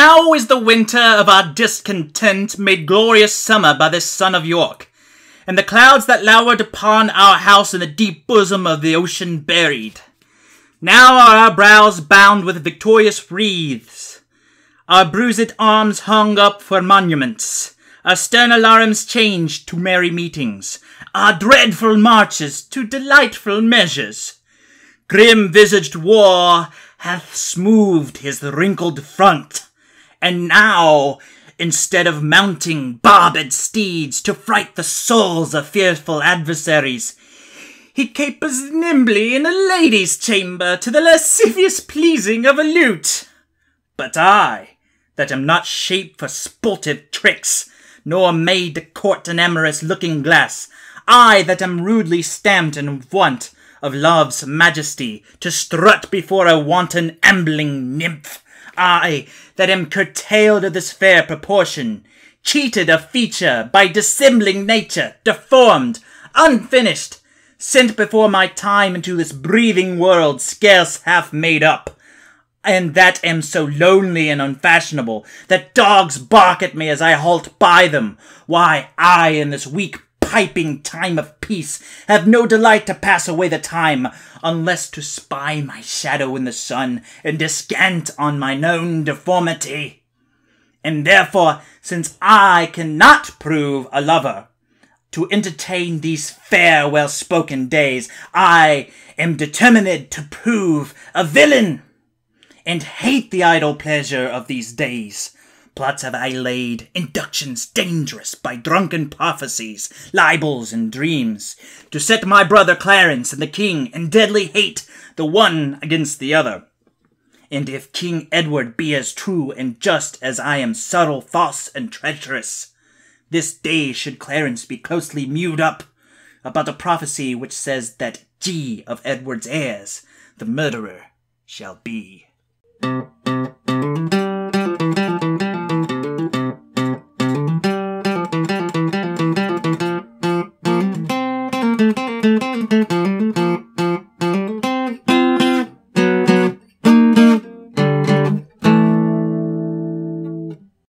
Now is the winter of our discontent made glorious summer by this son of York, and the clouds that lowered upon our house in the deep bosom of the ocean buried. Now are our brows bound with victorious wreaths, our bruised arms hung up for monuments, our stern alarums changed to merry meetings, our dreadful marches to delightful measures. Grim-visaged war hath smoothed his wrinkled front, and now, instead of mounting barbed steeds to fright the souls of fearful adversaries, he capers nimbly in a lady's chamber to the lascivious pleasing of a lute. But I, that am not shaped for sportive tricks, nor made to court an amorous looking-glass, I that am rudely stamped in want of love's majesty, to strut before a wanton ambling nymph, I that am curtailed of this fair proportion, cheated of feature by dissembling nature, deformed, unfinished, sent before my time into this breathing world scarce half made up, and that am so lonely and unfashionable that dogs bark at me as I halt by them, why I in this weak piping time of peace have no delight to pass away the time, unless to spy my shadow in the sun and descant on mine own deformity. And therefore, since I cannot prove a lover, to entertain these fair, well-spoken days, I am determined to prove a villain, and hate the idle pleasure of these days. Plots have I laid, inductions dangerous by drunken prophecies, libels, and dreams, to set my brother Clarence and the king in deadly hate the one against the other. And if King Edward be as true and just as I am subtle, false, and treacherous, this day should Clarence be closely mewed up about a prophecy which says that G of Edward's heirs, the murderer, shall be.